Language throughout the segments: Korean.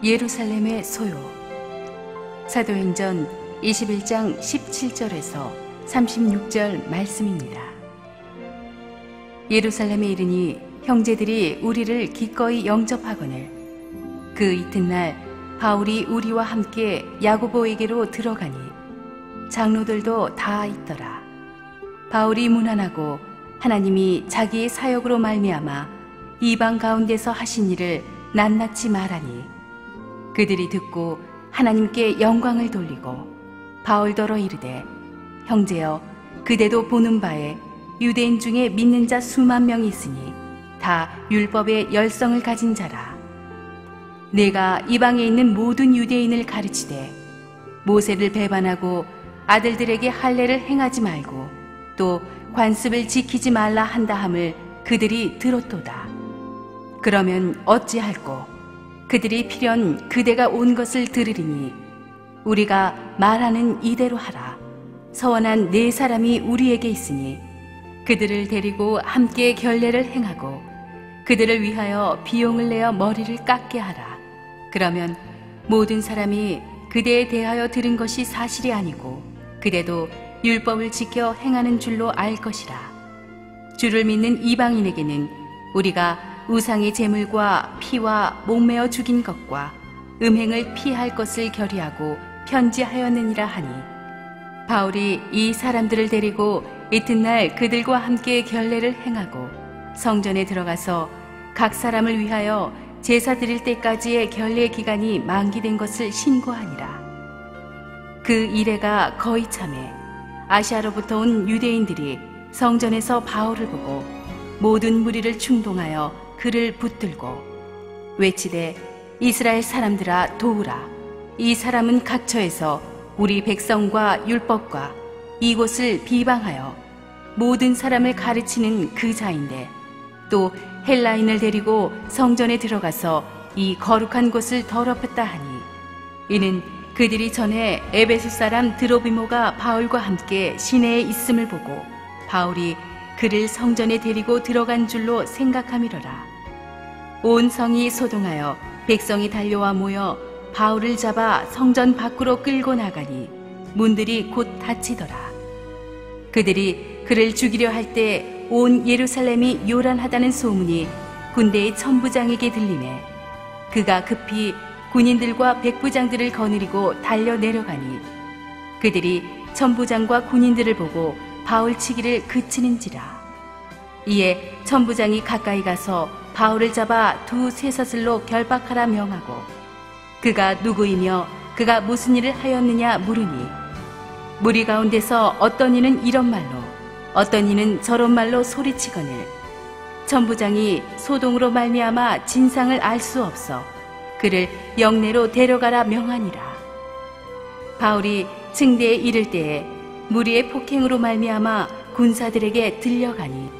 예루살렘의 소요. 사도행전 21장 17절에서 36절 말씀입니다. 예루살렘에 이르니 형제들이 우리를 기꺼이 영접하거늘 그 이튿날 바울이 우리와 함께 야고보에게로 들어가니 장로들도 다 있더라. 바울이 문안하고 하나님이 자기의 사역으로 말미암아 이방 가운데서 하신 일을 낱낱이 말하니 그들이 듣고 하나님께 영광을 돌리고 바울더러 이르되 형제여 그대도 보는 바에 유대인 중에 믿는 자 수만 명이 있으니 다 율법의 열성을 가진 자라. 내가 이방에 있는 모든 유대인을 가르치되 모세를 배반하고 아들들에게 할례를 행하지 말고 또 관습을 지키지 말라 한다 함을 그들이 들었도다. 그러면 어찌할꼬? 그들이 필연 그대가 온 것을 들으리니 우리가 말하는 이대로 하라. 서원한 네 사람이 우리에게 있으니 그들을 데리고 함께 결례를 행하고 그들을 위하여 비용을 내어 머리를 깎게 하라. 그러면 모든 사람이 그대에 대하여 들은 것이 사실이 아니고 그대도 율법을 지켜 행하는 줄로 알 것이라. 주를 믿는 이방인에게는 우리가 우상의 제물과 피와 목매어 죽인 것과 음행을 피할 것을 결의하고 편지하였느니라 하니 바울이 이 사람들을 데리고 이튿날 그들과 함께 결례를 행하고 성전에 들어가서 각 사람을 위하여 제사 드릴 때까지의 결례 기간이 만기된 것을 신고하니라. 그 이래가 거의 참에 아시아로부터 온 유대인들이 성전에서 바울을 보고 모든 무리를 충동하여 그를 붙들고 외치되 이스라엘 사람들아 도우라. 이 사람은 각처에서 우리 백성과 율법과 이곳을 비방하여 모든 사람을 가르치는 그 자인데 또 헬라인을 데리고 성전에 들어가서 이 거룩한 곳을 더럽혔다 하니 이는 그들이 전에 에베소 사람 드로비모가 바울과 함께 시내에 있음을 보고 바울이 그를 성전에 데리고 들어간 줄로 생각함이로라. 온 성이 소동하여 백성이 달려와 모여 바울을 잡아 성전 밖으로 끌고 나가니 문들이 곧 닫히더라. 그들이 그를 죽이려 할 때 온 예루살렘이 요란하다는 소문이 군대의 천부장에게 들리매 그가 급히 군인들과 백부장들을 거느리고 달려 내려가니 그들이 천부장과 군인들을 보고 바울 치기를 그치는지라. 이에 천부장이 가까이 가서 바울을 잡아 두 쇠사슬로 결박하라 명하고 그가 누구이며 그가 무슨 일을 하였느냐 물으니 무리 가운데서 어떤 이는 이런 말로 어떤 이는 저런 말로 소리치거늘 천부장이 소동으로 말미암아 진상을 알 수 없어 그를 영내로 데려가라 명하니라. 바울이 층대에 이를 때에 무리의 폭행으로 말미암아 군사들에게 들려가니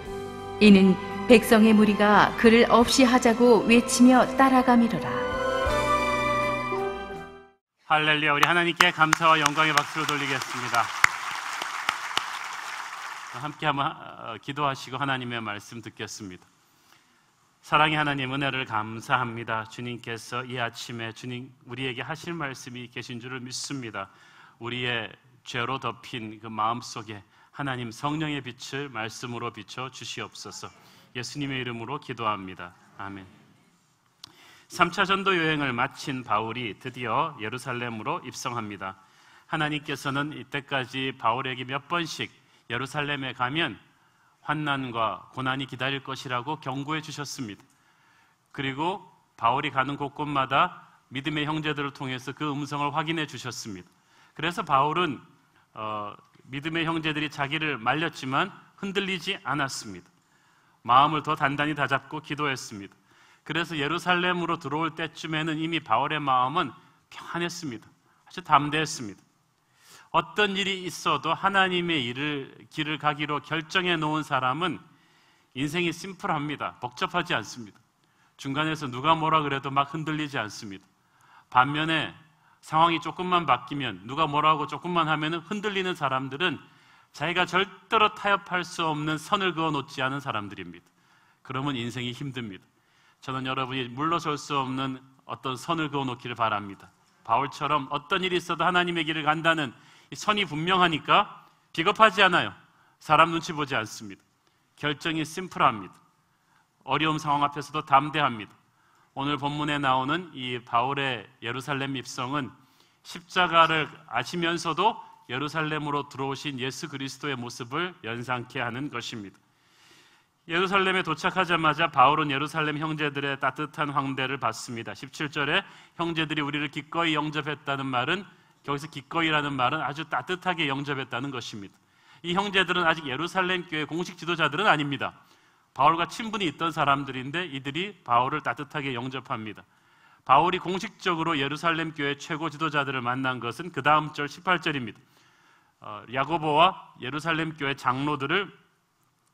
이는 백성의 무리가 그를 없이 하자고 외치며 따라가미러라. 할렐루야. 우리 하나님께 감사와 영광의 박수를 돌리겠습니다. 함께 한번 기도하시고 하나님의 말씀 듣겠습니다. 사랑의 하나님, 은혜를 감사합니다. 주님께서 이 아침에 주님 우리에게 하실 말씀이 계신 줄을 믿습니다. 우리의 죄로 덮인 그 마음속에 하나님 성령의 빛을 말씀으로 비춰 주시옵소서. 예수님의 이름으로 기도합니다. 아멘. 3차 전도 여행을 마친 바울이 드디어 예루살렘으로 입성합니다. 하나님께서는 이때까지 바울에게 몇 번씩 예루살렘에 가면 환난과 고난이 기다릴 것이라고 경고해 주셨습니다. 그리고 바울이 가는 곳곳마다 믿음의 형제들을 통해서 그 음성을 확인해 주셨습니다. 그래서 바울은 믿음의 형제들이 자기를 말렸지만 흔들리지 않았습니다. 마음을 더 단단히 다잡고 기도했습니다. 그래서 예루살렘으로 들어올 때쯤에는 이미 바울의 마음은 평안했습니다. 아주 담대했습니다. 어떤 일이 있어도 하나님의 길을 가기로 결정해 놓은 사람은 인생이 심플합니다. 복잡하지 않습니다. 중간에서 누가 뭐라 그래도 막 흔들리지 않습니다. 반면에 상황이 조금만 바뀌면 누가 뭐라고 조금만 하면 흔들리는 사람들은 자기가 절대로 타협할 수 없는 선을 그어 놓지 않은 사람들입니다. 그러면 인생이 힘듭니다. 저는 여러분이 물러설 수 없는 어떤 선을 그어놓기를 바랍니다. 바울처럼 어떤 일이 있어도 하나님의 길을 간다는 이 선이 분명하니까 비겁하지 않아요. 사람 눈치 보지 않습니다. 결정이 심플합니다. 어려움 상황 앞에서도 담대합니다. 오늘 본문에 나오는 이 바울의 예루살렘 입성은 십자가를 아시면서도 예루살렘으로 들어오신 예수 그리스도의 모습을 연상케 하는 것입니다. 예루살렘에 도착하자마자 바울은 예루살렘 형제들의 따뜻한 환대를 받습니다. 17절에 형제들이 우리를 기꺼이 영접했다는 말은, 여기서 기꺼이라는 말은 아주 따뜻하게 영접했다는 것입니다. 이 형제들은 아직 예루살렘 교회 공식 지도자들은 아닙니다. 바울과 친분이 있던 사람들인데 이들이 바울을 따뜻하게 영접합니다. 바울이 공식적으로 예루살렘 교회 최고 지도자들을 만난 것은 그 다음 절 18절입니다. 야고보와 예루살렘 교회 장로들을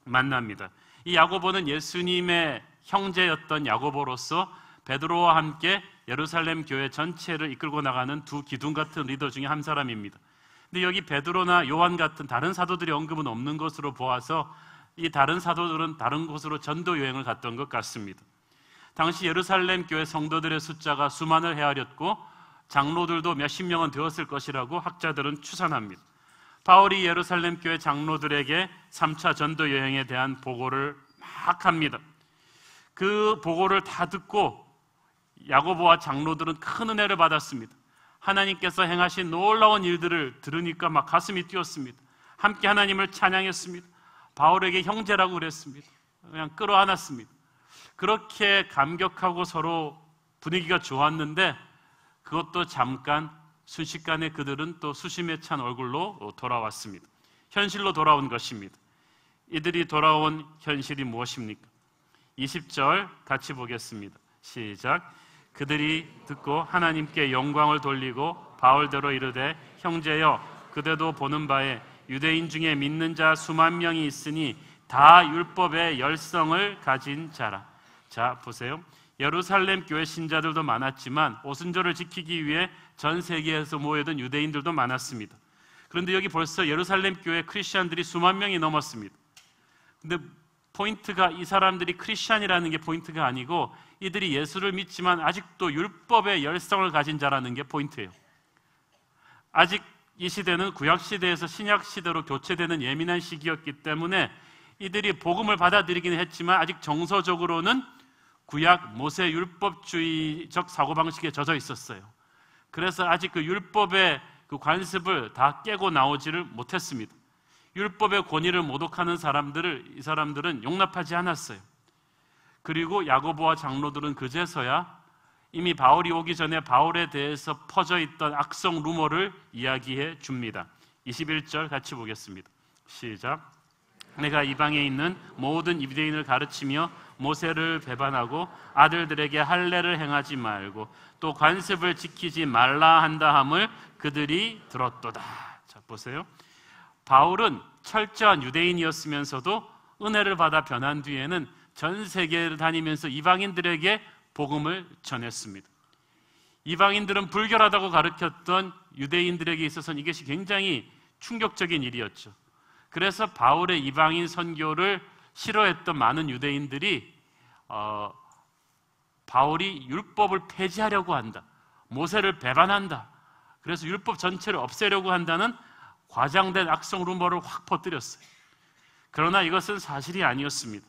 만납니다. 이 야고보는 예수님의 형제였던 야고보로서 베드로와 함께 예루살렘 교회 전체를 이끌고 나가는 두 기둥 같은 리더 중에 한 사람입니다. 근데 여기 베드로나 요한 같은 다른 사도들의 언급은 없는 것으로 보아서 이 다른 사도들은 다른 곳으로 전도 여행을 갔던 것 같습니다. 당시 예루살렘 교회 성도들의 숫자가 수만을 헤아렸고 장로들도 몇십 명은 되었을 것이라고 학자들은 추산합니다. 바울이 예루살렘 교회 장로들에게 3차 전도 여행에 대한 보고를 막 합니다. 그 보고를 다 듣고 야고보와 장로들은 큰 은혜를 받았습니다. 하나님께서 행하신 놀라운 일들을 들으니까 막 가슴이 뛰었습니다. 함께 하나님을 찬양했습니다. 바울에게 형제라고 그랬습니다. 그냥 끌어안았습니다. 그렇게 감격하고 서로 분위기가 좋았는데 그것도 잠깐, 순식간에 그들은 또 수심에 찬 얼굴로 돌아왔습니다. 현실로 돌아온 것입니다. 이들이 돌아온 현실이 무엇입니까? 20절 같이 보겠습니다. 시작. 그들이 듣고 하나님께 영광을 돌리고 바울대로 이르되 형제여 그대도 보는 바에 유대인 중에 믿는 자 수만 명이 있으니 다 율법의 열성을 가진 자라. 자, 보세요. 예루살렘 교회 신자들도 많았지만 오순절을 지키기 위해 전 세계에서 모여든 유대인들도 많았습니다. 그런데 여기 벌써 예루살렘 교회 크리스찬들이 수만 명이 넘었습니다. 근데 포인트가 이 사람들이 크리스찬이라는 게 포인트가 아니고 이들이 예수를 믿지만 아직도 율법의 열성을 가진 자라는 게 포인트예요. 아직 이 시대는 구약 시대에서 신약 시대로 교체되는 예민한 시기였기 때문에 이들이 복음을 받아들이긴 했지만 아직 정서적으로는 구약 모세 율법주의적 사고방식에 젖어 있었어요. 그래서 아직 그 율법의 그 관습을 다 깨고 나오지를 못했습니다. 율법의 권위를 모독하는 이 사람들은 용납하지 않았어요. 그리고 야고보와 장로들은 그제서야 이미 바울이 오기 전에 바울에 대해서 퍼져 있던 악성 루머를 이야기해 줍니다. 21절 같이 보겠습니다. 시작. 내가 이방에 있는 모든 유대인을 가르치며 모세를 배반하고 아들들에게 할례를 행하지 말고 또 관습을 지키지 말라 한다 함을 그들이 들었도다. 자, 보세요. 바울은 철저한 유대인이었으면서도 은혜를 받아 변한 뒤에는 전 세계를 다니면서 이방인들에게 복음을 전했습니다. 이방인들은 불결하다고 가르쳤던 유대인들에게 있어서는 이것이 굉장히 충격적인 일이었죠. 그래서 바울의 이방인 선교를 싫어했던 많은 유대인들이 바울이 율법을 폐지하려고 한다, 모세를 배반한다, 그래서 율법 전체를 없애려고 한다는 과장된 악성 루머를 확 퍼뜨렸어요. 그러나 이것은 사실이 아니었습니다.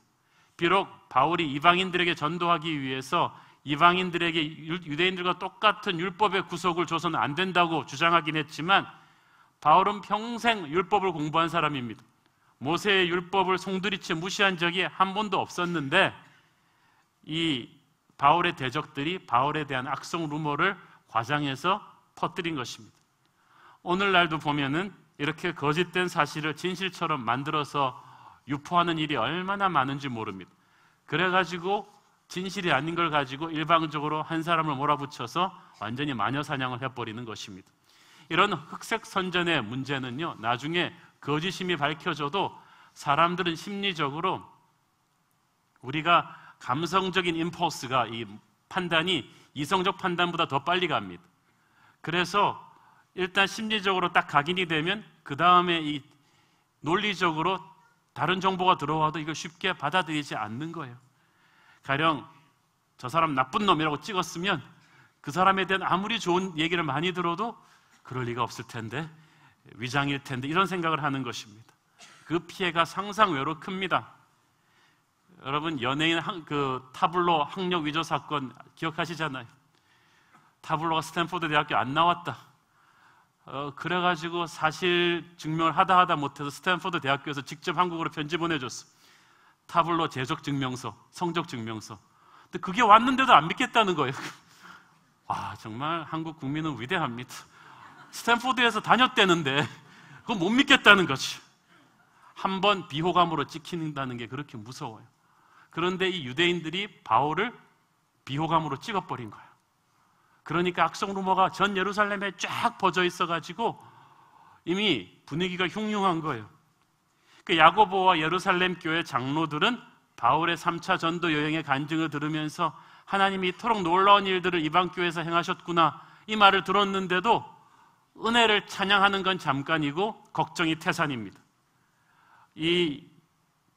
비록 바울이 이방인들에게 전도하기 위해서 이방인들에게 유대인들과 똑같은 율법의 구속을 줘서는 안 된다고 주장하긴 했지만 바울은 평생 율법을 공부한 사람입니다. 모세의 율법을 송두리째 무시한 적이 한 번도 없었는데 이 바울의 대적들이 바울에 대한 악성 루머를 과장해서 퍼뜨린 것입니다. 오늘날도 보면은 이렇게 거짓된 사실을 진실처럼 만들어서 유포하는 일이 얼마나 많은지 모릅니다. 그래가지고 진실이 아닌 걸 가지고 일방적으로 한 사람을 몰아붙여서 완전히 마녀사냥을 해버리는 것입니다. 이런 흑색 선전의 문제는요, 나중에 거짓임이 밝혀져도 사람들은 심리적으로 우리가 감성적인 임펄스가 이 판단이 이성적 판단보다 더 빨리 갑니다. 그래서 일단 심리적으로 딱 각인이 되면 그 다음에 이 논리적으로 다른 정보가 들어와도 이걸 쉽게 받아들이지 않는 거예요. 가령 저 사람 나쁜 놈이라고 찍었으면 그 사람에 대한 아무리 좋은 얘기를 많이 들어도 그럴 리가 없을 텐데, 위장일 텐데, 이런 생각을 하는 것입니다. 그 피해가 상상외로 큽니다. 여러분, 연예인 타블로 학력 위조 사건 기억하시잖아요. 타블로가 스탠포드 대학교 안 나왔다. 그래가지고 사실 증명을 하다 못해서 스탠포드 대학교에서 직접 한국으로 편지 보내줬어. 타블로 재적 증명서, 성적 증명서. 근데 그게 왔는데도 안 믿겠다는 거예요. 와, 정말 한국 국민은 위대합니다. 스탠포드에서 다녔다는데 그거 못 믿겠다는 거지. 한번 비호감으로 찍힌다는 게 그렇게 무서워요. 그런데 이 유대인들이 바울을 비호감으로 찍어버린 거예요. 그러니까 악성 루머가 전 예루살렘에 쫙 퍼져 있어가지고 이미 분위기가 흉흉한 거예요. 그 야고보와 예루살렘 교회 장로들은 바울의 3차 전도 여행의 간증을 들으면서 하나님이 이토록 놀라운 일들을 이방 교회에서 행하셨구나, 이 말을 들었는데도 은혜를 찬양하는 건 잠깐이고 걱정이 태산입니다. 이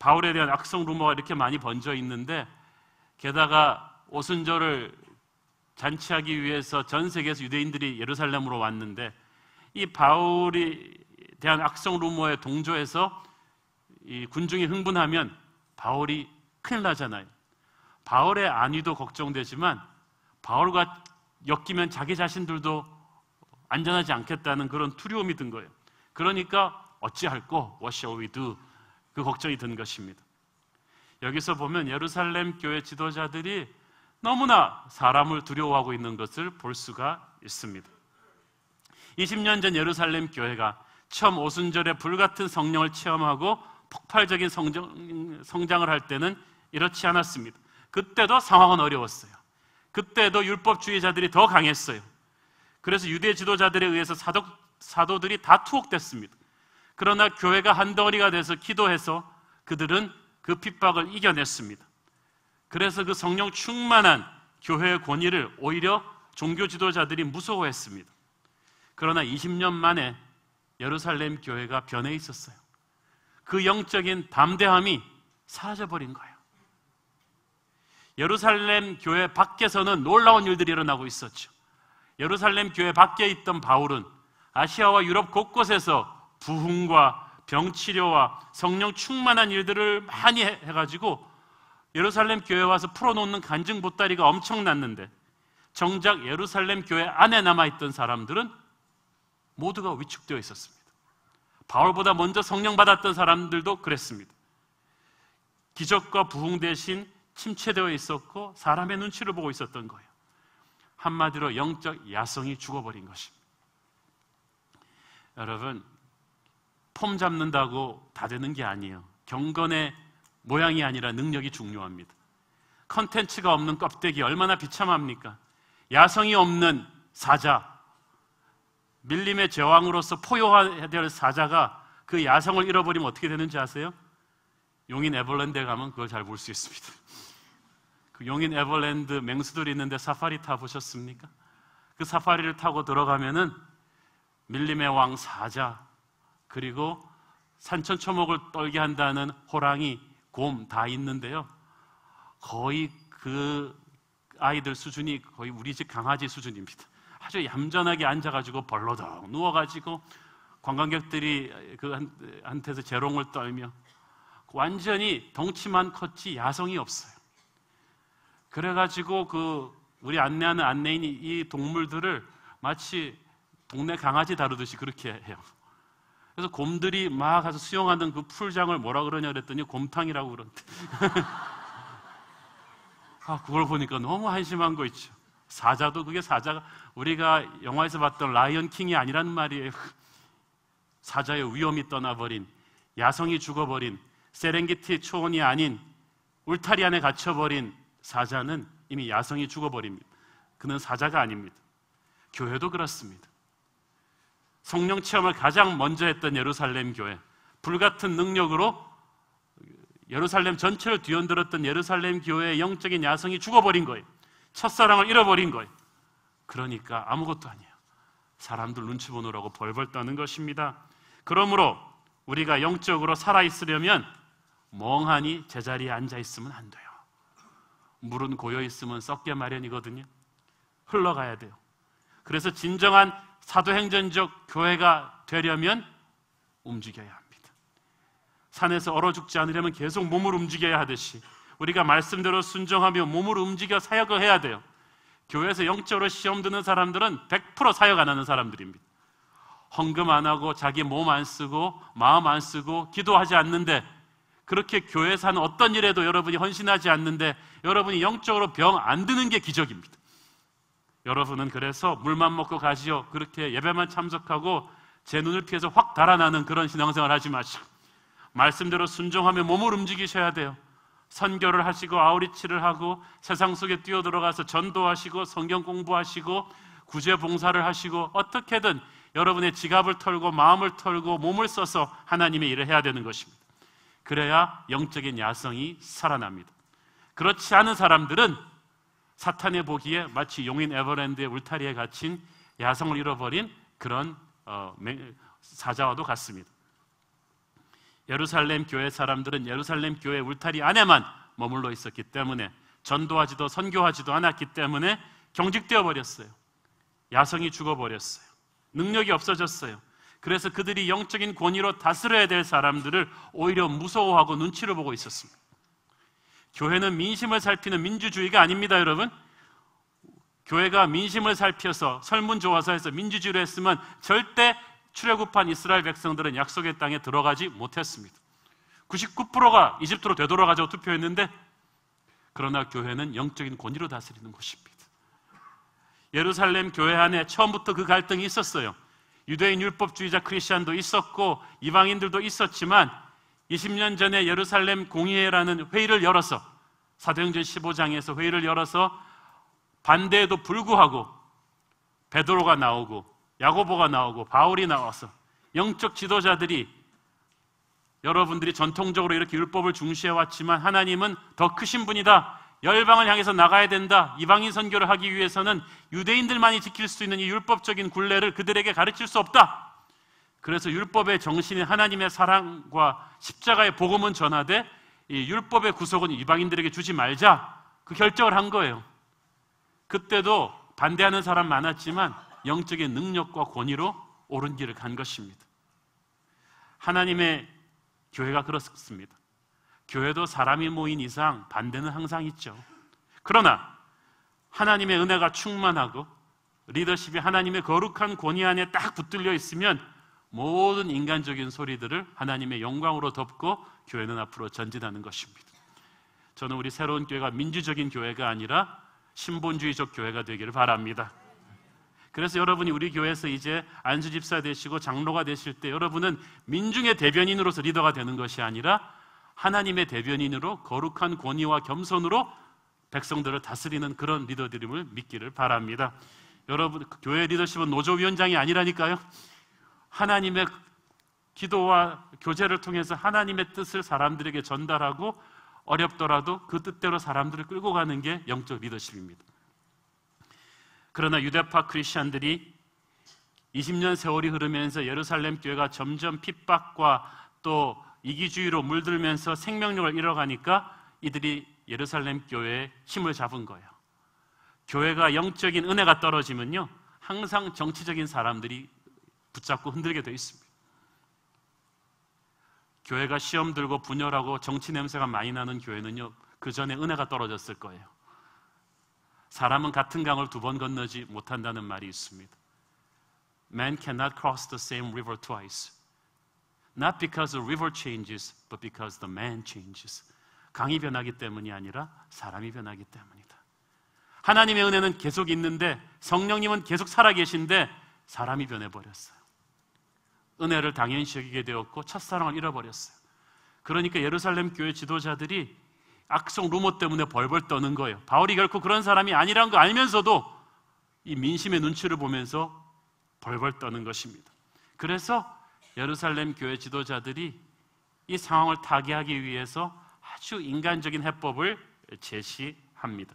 바울에 대한 악성 루머가 이렇게 많이 번져 있는데, 게다가 오순절을 잔치하기 위해서 전 세계에서 유대인들이 예루살렘으로 왔는데, 이 바울에 대한 악성 루머에 동조해서 이 군중이 흥분하면 바울이 큰일 나잖아요. 바울의 안위도 걱정되지만 바울과 엮이면 자기 자신들도 안전하지 않겠다는 그런 두려움이 든 거예요. 그러니까 어찌할꼬, what shall we do? 그 걱정이 든 것입니다. 여기서 보면 예루살렘 교회 지도자들이 너무나 사람을 두려워하고 있는 것을 볼 수가 있습니다. 20년 전 예루살렘 교회가 처음 오순절에 불같은 성령을 체험하고 폭발적인 성장을 할 때는 이렇지 않았습니다. 그때도 상황은 어려웠어요. 그때도 율법주의자들이 더 강했어요. 그래서 유대 지도자들에 의해서 사도들이 다 투옥됐습니다. 그러나 교회가 한 덩어리가 돼서 기도해서 그들은 그 핍박을 이겨냈습니다. 그래서 그 성령 충만한 교회의 권위를 오히려 종교 지도자들이 무서워했습니다. 그러나 20년 만에 예루살렘 교회가 변해 있었어요. 그 영적인 담대함이 사라져버린 거예요. 예루살렘 교회 밖에서는 놀라운 일들이 일어나고 있었죠. 예루살렘 교회 밖에 있던 바울은 아시아와 유럽 곳곳에서 부흥과 병치료와 성령 충만한 일들을 많이 해가지고 예루살렘 교회에 와서 풀어놓는 간증 보따리가 엄청났는데, 정작 예루살렘 교회 안에 남아있던 사람들은 모두가 위축되어 있었습니다. 바울보다 먼저 성령 받았던 사람들도 그랬습니다. 기적과 부흥 대신 침체되어 있었고 사람의 눈치를 보고 있었던 거예요. 한마디로 영적 야성이 죽어버린 것입니다. 여러분, 폼 잡는다고 다 되는 게 아니에요. 경건의 모양이 아니라 능력이 중요합니다. 컨텐츠가 없는 껍데기 얼마나 비참합니까? 야성이 없는 사자, 밀림의 제왕으로서 포효해야 될 사자가 그 야성을 잃어버리면 어떻게 되는지 아세요? 용인 에버랜드에 가면 그걸 잘 볼 수 있습니다. 그 용인 에버랜드 맹수들이 있는데 사파리 타보셨습니까? 그 사파리를 타고 들어가면은 밀림의 왕 사자, 그리고 산천초목을 떨게 한다는 호랑이, 곰 다 있는데요. 거의 그 아이들 수준이 거의 우리 집 강아지 수준입니다. 아주 얌전하게 앉아가지고 벌러덩 누워가지고 관광객들이 한테서 재롱을 떨며 완전히 덩치만 컸지 야성이 없어요. 그래가지고 우리 안내하는 안내인이 이 동물들을 마치 동네 강아지 다루듯이 그렇게 해요. 그래서 곰들이 막 가서 수영하는 그 풀장을 뭐라 그러냐 그랬더니 곰탕이라고 그러는데 그걸 보니까 너무 한심한 거 있죠. 사자도 그게 사자가 우리가 영화에서 봤던 라이언 킹이 아니란 말이에요. 사자의 위험이 떠나버린, 야성이 죽어버린, 세렝게티 초원이 아닌 울타리 안에 갇혀버린 사자는 이미 야성이 죽어버립니다. 그는 사자가 아닙니다. 교회도 그렇습니다. 성령 체험을 가장 먼저 했던 예루살렘 교회, 불같은 능력으로 예루살렘 전체를 뒤흔들었던 예루살렘 교회의 영적인 야성이 죽어버린 거예요. 첫사랑을 잃어버린 거예요. 그러니까 아무것도 아니에요. 사람들 눈치 보느라고 벌벌 떠는 것입니다. 그러므로 우리가 영적으로 살아있으려면 멍하니 제자리에 앉아있으면 안 돼요. 물은 고여 있으면 썩게 마련이거든요. 흘러가야 돼요. 그래서 진정한 사도행전적 교회가 되려면 움직여야 합니다. 산에서 얼어 죽지 않으려면 계속 몸을 움직여야 하듯이 우리가 말씀대로 순종하며 몸을 움직여 사역을 해야 돼요. 교회에서 영적으로 시험 드는 사람들은 100% 사역 안 하는 사람들입니다. 헌금 안 하고 자기 몸 안 쓰고 마음 안 쓰고 기도하지 않는데, 그렇게 교회에서 하는 어떤 일에도 여러분이 헌신하지 않는데 여러분이 영적으로 병 안 드는 게 기적입니다. 여러분은 그래서 물만 먹고 가지요, 그렇게 예배만 참석하고 제 눈을 피해서 확 달아나는 그런 신앙생활 하지 마시고 말씀대로 순종하며 몸을 움직이셔야 돼요. 선교를 하시고 아우리치를 하고 세상 속에 뛰어들어가서 전도하시고 성경 공부하시고 구제 봉사를 하시고 어떻게든 여러분의 지갑을 털고 마음을 털고 몸을 써서 하나님의 일을 해야 되는 것입니다. 그래야 영적인 야성이 살아납니다. 그렇지 않은 사람들은 사탄의 보기에 마치 용인 에버랜드의 울타리에 갇힌 야성을 잃어버린 그런 사자와도 같습니다. 예루살렘 교회 사람들은 예루살렘 교회 울타리 안에만 머물러 있었기 때문에, 전도하지도 선교하지도 않았기 때문에 경직되어 버렸어요. 야성이 죽어버렸어요. 능력이 없어졌어요. 그래서 그들이 영적인 권위로 다스려야 될 사람들을 오히려 무서워하고 눈치를 보고 있었습니다. 교회는 민심을 살피는 민주주의가 아닙니다, 여러분. 교회가 민심을 살펴서 설문조사에서 민주주의로 했으면 절대 출애굽한 이스라엘 백성들은 약속의 땅에 들어가지 못했습니다. 99%가 이집트로 되돌아가자고 투표했는데, 그러나 교회는 영적인 권위로 다스리는 곳입니다. 예루살렘 교회 안에 처음부터 그 갈등이 있었어요. 유대인 율법주의자 크리스찬도 있었고 이방인들도 있었지만 20년 전에 예루살렘 공의회라는 회의를 열어서, 사도행전 15장에서 회의를 열어서 반대에도 불구하고 베드로가 나오고 야고보가 나오고 바울이 나와서 영적 지도자들이, 여러분들이 전통적으로 이렇게 율법을 중시해왔지만 하나님은 더 크신 분이다, 열방을 향해서 나가야 된다, 이방인 선교를 하기 위해서는 유대인들만이 지킬 수 있는 이 율법적인 굴레를 그들에게 가르칠 수 없다. 그래서 율법의 정신인 하나님의 사랑과 십자가의 복음은 전하되 이 율법의 구속은 이방인들에게 주지 말자, 그 결정을 한 거예요. 그때도 반대하는 사람 많았지만 영적인 능력과 권위로 옳은 길을 간 것입니다. 하나님의 교회가 그렇습니다. 교회도 사람이 모인 이상 반대는 항상 있죠. 그러나 하나님의 은혜가 충만하고 리더십이 하나님의 거룩한 권위 안에 딱 붙들려 있으면 모든 인간적인 소리들을 하나님의 영광으로 덮고 교회는 앞으로 전진하는 것입니다. 저는 우리 새로운 교회가 민주적인 교회가 아니라 신본주의적 교회가 되기를 바랍니다. 그래서 여러분이 우리 교회에서 이제 안수집사 되시고 장로가 되실 때 여러분은 민중의 대변인으로서 리더가 되는 것이 아니라 하나님의 대변인으로 거룩한 권위와 겸손으로 백성들을 다스리는 그런 리더들임을 믿기를 바랍니다. 여러분, 교회 리더십은 노조위원장이 아니라니까요. 하나님의 기도와 교제를 통해서 하나님의 뜻을 사람들에게 전달하고 어렵더라도 그 뜻대로 사람들을 끌고 가는 게 영적 리더십입니다. 그러나 유대파 크리스천들이 20년 세월이 흐르면서 예루살렘 교회가 점점 핍박과 또 이기주의로 물들면서 생명력을 잃어가니까 이들이 예루살렘 교회의 힘을 잡은 거예요. 교회가 영적인 은혜가 떨어지면요, 항상 정치적인 사람들이 붙잡고 흔들게 되어 있습니다. 교회가 시험 들고 분열하고 정치 냄새가 많이 나는 교회는요, 그 전에 은혜가 떨어졌을 거예요. 사람은 같은 강을 두 번 건너지 못한다는 말이 있습니다. Man cannot cross the same river twice. Not because the river changes, but because the man changes. 강이 변하기 때문이 아니라 사람이 변하기 때문이다. 하나님의 은혜는 계속 있는데, 성령님은 계속 살아계신데 사람이 변해버렸어요. 은혜를 당연시 여기게 되었고 첫사랑을 잃어버렸어요. 그러니까 예루살렘 교회 지도자들이 악성 루머 때문에 벌벌 떠는 거예요. 바울이 결코 그런 사람이 아니란 거 알면서도 이 민심의 눈치를 보면서 벌벌 떠는 것입니다. 그래서 예루살렘 교회 지도자들이 이 상황을 타개하기 위해서 아주 인간적인 해법을 제시합니다.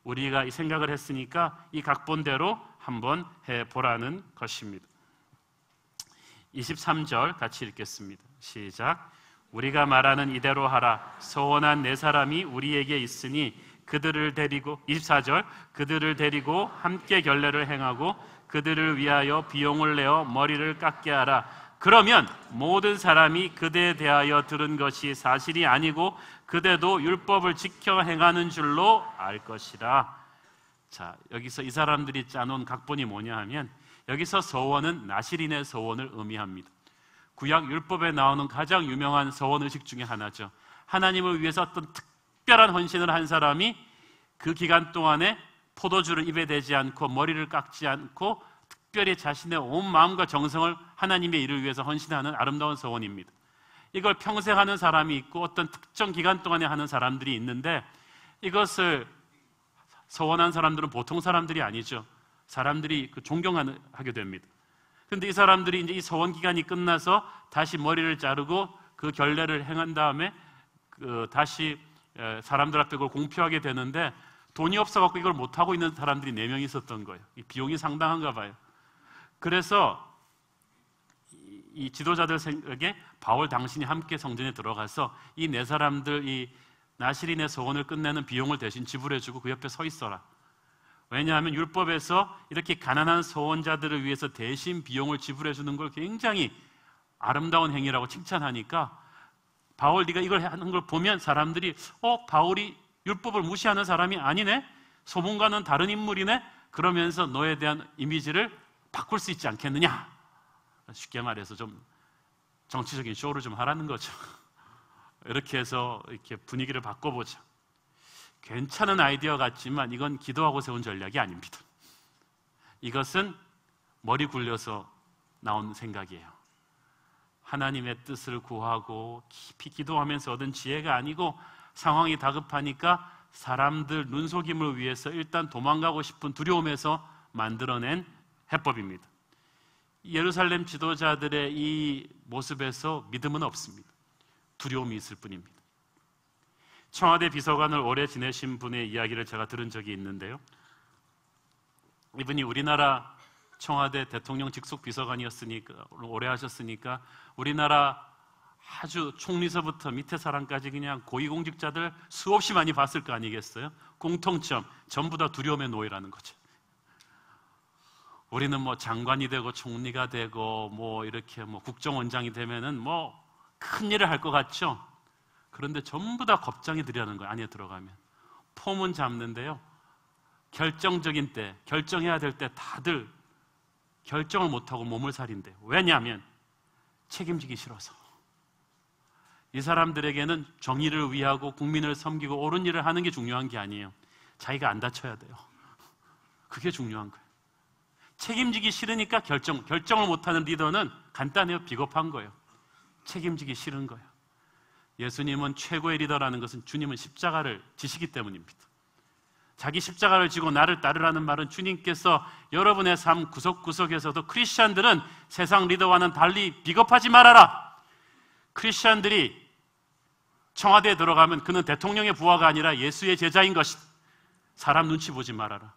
우리가 이 생각을 했으니까 이 각본대로 한번 해보라는 것입니다. 23절 같이 읽겠습니다. 시작. 우리가 말하는 이대로 하라. 소원한 네 사람이 우리에게 있으니 그들을 데리고 24절 그들을 데리고 함께 결례를 행하고 그들을 위하여 비용을 내어 머리를 깎게 하라. 그러면 모든 사람이 그대에 대하여 들은 것이 사실이 아니고 그대도 율법을 지켜 행하는 줄로 알 것이라. 자, 여기서 이 사람들이 짜놓은 각본이 뭐냐 하면 여기서 서원은 나실인의 서원을 의미합니다. 구약 율법에 나오는 가장 유명한 서원 의식 중에 하나죠. 하나님을 위해서 어떤 특별한 헌신을 한 사람이 그 기간 동안에 포도주를 입에 대지 않고 머리를 깎지 않고 특별히 자신의 온 마음과 정성을 하나님의 일을 위해서 헌신하는 아름다운 서원입니다. 이걸 평생 하는 사람이 있고 어떤 특정 기간 동안에 하는 사람들이 있는데 이것을 서원한 사람들은 보통 사람들이 아니죠. 사람들이 존경하게 됩니다. 그런데 이 사람들이 이제 이 서원 기간이 끝나서 다시 머리를 자르고 그 결례를 행한 다음에 다시 사람들 앞에 그걸 공표하게 되는데 돈이 없어갖고 이걸 못하고 있는 사람들이 4명 있었던 거예요. 이 비용이 상당한가 봐요. 그래서 이 지도자들 생각에 바울 당신이 함께 성전에 들어가서 이 4사람들 이 나실인의 서원을 끝내는 비용을 대신 지불해주고 그 옆에 서 있어라. 왜냐하면 율법에서 이렇게 가난한 서원자들을 위해서 대신 비용을 지불해주는 걸 굉장히 아름다운 행위라고 칭찬하니까 바울 네가 이걸 하는 걸 보면 사람들이 바울이 율법을 무시하는 사람이 아니네? 소문과는 다른 인물이네? 그러면서 너에 대한 이미지를 바꿀 수 있지 않겠느냐? 쉽게 말해서 좀 정치적인 쇼를 좀 하라는 거죠. 이렇게 해서 이렇게 분위기를 바꿔보자. 괜찮은 아이디어 같지만 이건 기도하고 세운 전략이 아닙니다. 이것은 머리 굴려서 나온 생각이에요. 하나님의 뜻을 구하고 깊이 기도하면서 얻은 지혜가 아니고 상황이 다급하니까 사람들 눈속임을 위해서 일단 도망가고 싶은 두려움에서 만들어낸 해법입니다. 예루살렘 지도자들의 이 모습에서 믿음은 없습니다. 두려움이 있을 뿐입니다. 청와대 비서관을 오래 지내신 분의 이야기를 제가 들은 적이 있는데요. 이분이 우리나라 청와대 대통령 직속 비서관이었으니까 오래 하셨으니까 우리나라 아주 총리서부터 밑에 사람까지 그냥 고위공직자들 수없이 많이 봤을 거 아니겠어요? 공통점 전부 다 두려움의 노예라는 거죠. 우리는 뭐 장관이 되고 총리가 되고 뭐 이렇게 뭐 국정원장이 되면은 뭐 큰일을 할 것 같죠? 그런데 전부 다 겁장이들이라는 거예요. 안에 들어가면 폼은 잡는데요, 결정적인 때 결정해야 될 때 다들 결정을 못하고 몸을 사린대요. 왜냐하면 책임지기 싫어서. 이 사람들에게는 정의를 위하고 국민을 섬기고 옳은 일을 하는 게 중요한 게 아니에요. 자기가 안 다쳐야 돼요. 그게 중요한 거예요. 책임지기 싫으니까 결정을 못하는 리더는 간단해요. 비겁한 거예요. 책임지기 싫은 거예요. 예수님은 최고의 리더라는 것은 주님은 십자가를 지시기 때문입니다. 자기 십자가를 지고 나를 따르라는 말은 주님께서 여러분의 삶 구석구석에서도 크리스찬들은 세상 리더와는 달리 비겁하지 말아라. 크리스찬들이 청와대에 들어가면 그는 대통령의 부하가 아니라 예수의 제자인 것이다. 사람 눈치 보지 말아라.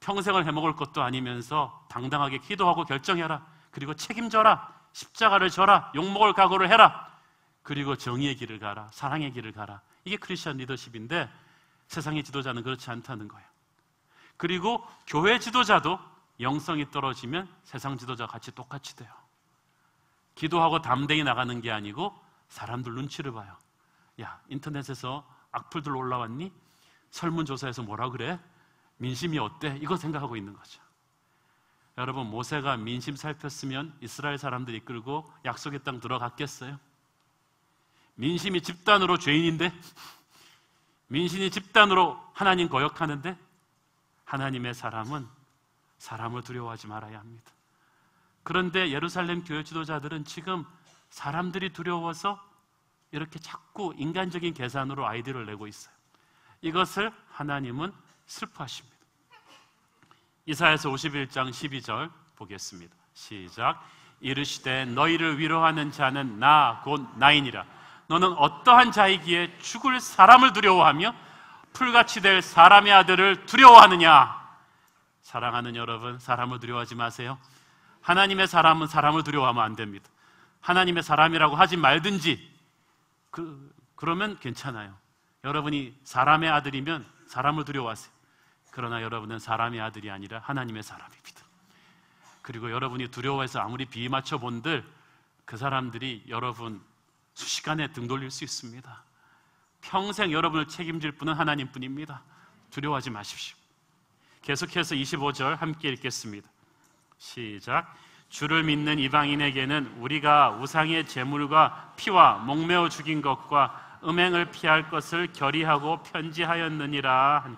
평생을 해먹을 것도 아니면서 당당하게 기도하고 결정해라. 그리고 책임져라. 십자가를 져라. 욕먹을 각오를 해라. 그리고 정의의 길을 가라. 사랑의 길을 가라. 이게 크리스천 리더십인데 세상의 지도자는 그렇지 않다는 거예요. 그리고 교회 지도자도 영성이 떨어지면 세상 지도자 같이 똑같이 돼요. 기도하고 담대히 나가는 게 아니고 사람들 눈치를 봐요. 야, 인터넷에서 악플들 올라왔니? 설문조사에서 뭐라 그래? 민심이 어때? 이거 생각하고 있는 거죠. 여러분, 모세가 민심 살폈으면 이스라엘 사람들 이끌고 약속의 땅 들어갔겠어요? 민심이 집단으로 죄인인데, 민심이 집단으로 하나님 거역하는데, 하나님의 사람은 사람을 두려워하지 말아야 합니다. 그런데 예루살렘 교회 지도자들은 지금 사람들이 두려워서 이렇게 자꾸 인간적인 계산으로 아이디어를 내고 있어요. 이것을 하나님은 슬퍼하십니다. 이사야서 51장 12절 보겠습니다. 시작. 이르시되 너희를 위로하는 자는 나 곧 나이니라. 너는 어떠한 자이기에 죽을 사람을 두려워하며 풀같이 될 사람의 아들을 두려워하느냐. 사랑하는 여러분, 사람을 두려워하지 마세요. 하나님의 사람은 사람을 두려워하면 안 됩니다. 하나님의 사람이라고 하지 말든지 그러면 괜찮아요. 여러분이 사람의 아들이면 사람을 두려워하세요. 그러나 여러분은 사람의 아들이 아니라 하나님의 사람입니다. 그리고 여러분이 두려워해서 아무리 비위 맞춰 본들 그 사람들이 여러분 순식간에 등 돌릴 수 있습니다. 평생 여러분을 책임질 분은 하나님뿐입니다. 두려워하지 마십시오. 계속해서 25절 함께 읽겠습니다. 시작. 주를 믿는 이방인에게는 우리가 우상의 제물과 피와 목매어 죽인 것과 음행을 피할 것을 결의하고 편지하였느니라.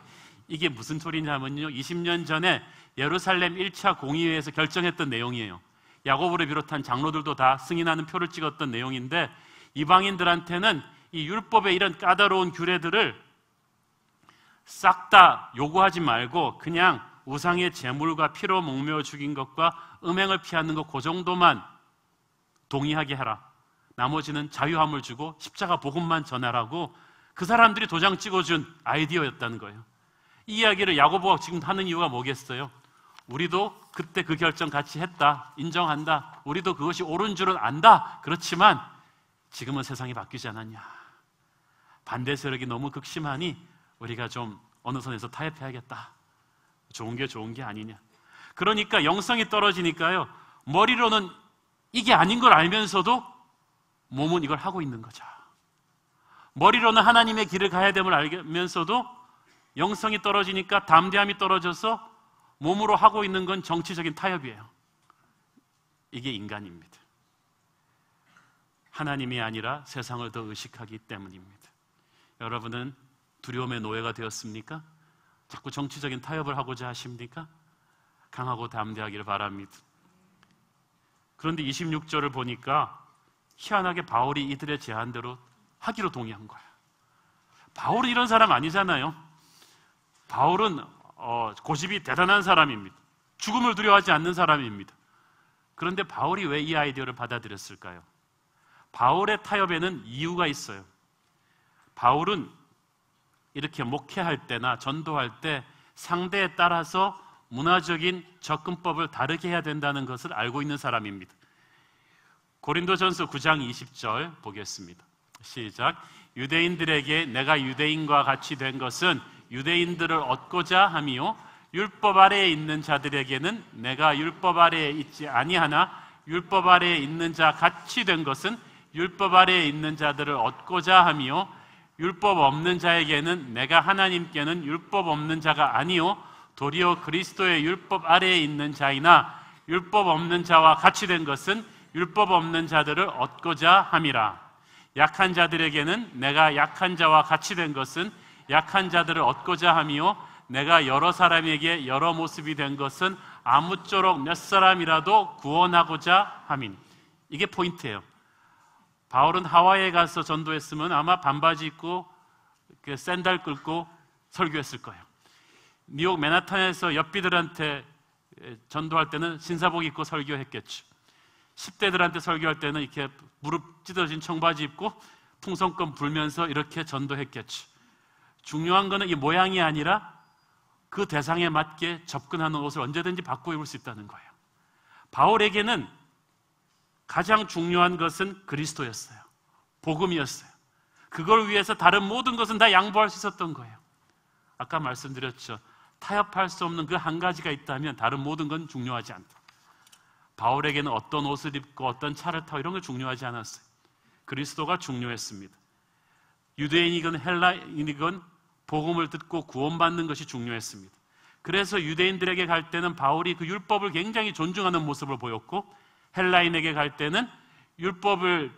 이게 무슨 소리냐면요, 20년 전에 예루살렘 1차 공의회에서 결정했던 내용이에요. 야고보를 비롯한 장로들도 다 승인하는 표를 찍었던 내용인데, 이방인들한테는 이 율법의 이런 까다로운 규례들을 싹 다 요구하지 말고 그냥 우상의 제물과 피로 목매어 죽인 것과 음행을 피하는 것, 그 정도만 동의하게 하라. 나머지는 자유함을 주고 십자가 복음만 전하라고 그 사람들이 도장 찍어준 아이디어였다는 거예요. 이 이야기를 야고보가 지금 하는 이유가 뭐겠어요? 우리도 그때 그 결정 같이 했다, 인정한다, 우리도 그것이 옳은 줄은 안다. 그렇지만 지금은 세상이 바뀌지 않았냐, 반대 세력이 너무 극심하니 우리가 좀 어느 선에서 타협해야겠다. 좋은 게 아니냐. 그러니까 영성이 떨어지니까요, 머리로는 이게 아닌 걸 알면서도 몸은 이걸 하고 있는 거죠. 머리로는 하나님의 길을 가야 됨을 알면서도 영성이 떨어지니까 담대함이 떨어져서 몸으로 하고 있는 건 정치적인 타협이에요. 이게 인간입니다. 하나님이 아니라 세상을 더 의식하기 때문입니다. 여러분은 두려움의 노예가 되었습니까? 자꾸 정치적인 타협을 하고자 하십니까? 강하고 담대하기를 바랍니다. 그런데 26절을 보니까 희한하게 바울이 이들의 제안대로 하기로 동의한 거예요. 바울은 이런 사람 아니잖아요. 바울은 고집이 대단한 사람입니다. 죽음을 두려워하지 않는 사람입니다. 그런데 바울이 왜 이 아이디어를 받아들였을까요? 바울의 타협에는 이유가 있어요. 바울은 이렇게 목회할 때나 전도할 때 상대에 따라서 문화적인 접근법을 다르게 해야 된다는 것을 알고 있는 사람입니다. 고린도전서 9장 20절 보겠습니다. 시작. 유대인들에게 내가 유대인과 같이 된 것은 유대인들을 얻고자 함이요, 율법 아래에 있는 자들에게는 내가 율법 아래에 있지 아니하나 율법 아래에 있는 자 같이 된 것은 율법 아래에 있는 자들을 얻고자 함이요, 율법 없는 자에게는 내가 하나님께는 율법 없는 자가 아니요 도리어 그리스도의 율법 아래에 있는 자이나 율법 없는 자와 같이 된 것은 율법 없는 자들을 얻고자 함이라. 약한 자들에게는 내가 약한 자와 같이 된 것은 약한 자들을 얻고자 함이요 내가 여러 사람에게 여러 모습이 된 것은 아무쪼록 몇 사람이라도 구원하고자 함인. 이게 포인트예요. 바울은 하와이에 가서 전도했으면 아마 반바지 입고 샌들 끌고 설교했을 거예요. 뉴욕 맨하탄에서 엽비들한테 전도할 때는 신사복 입고 설교했겠죠. 10대들한테 설교할 때는 이렇게 무릎 찢어진 청바지 입고 풍선껌 불면서 이렇게 전도했겠죠. 중요한 거는 이 모양이 아니라 그 대상에 맞게 접근하는 옷을 언제든지 바꿔 입을 수 있다는 거예요. 바울에게는 가장 중요한 것은 그리스도였어요. 복음이었어요. 그걸 위해서 다른 모든 것은 다 양보할 수 있었던 거예요. 아까 말씀드렸죠. 타협할 수 없는 그 한 가지가 있다면 다른 모든 건 중요하지 않다. 바울에게는 어떤 옷을 입고 어떤 차를 타고 이런 게 중요하지 않았어요. 그리스도가 중요했습니다. 유대인이건 헬라인이건 복음을 듣고 구원받는 것이 중요했습니다. 그래서 유대인들에게 갈 때는 바울이 그 율법을 굉장히 존중하는 모습을 보였고, 헬라인에게 갈 때는 율법을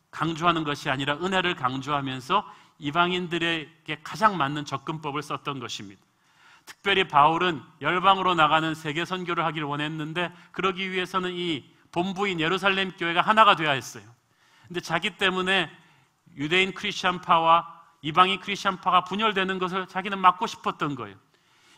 강조하는 것이 아니라 은혜를 강조하면서 이방인들에게 가장 맞는 접근법을 썼던 것입니다. 특별히 바울은 열방으로 나가는 세계 선교를 하기를 원했는데, 그러기 위해서는 이 본부인 예루살렘 교회가 하나가 되어야 했어요. 근데 자기 때문에 유대인 크리스천파와 이방인 크리스천파가 분열되는 것을 자기는 막고 싶었던 거예요.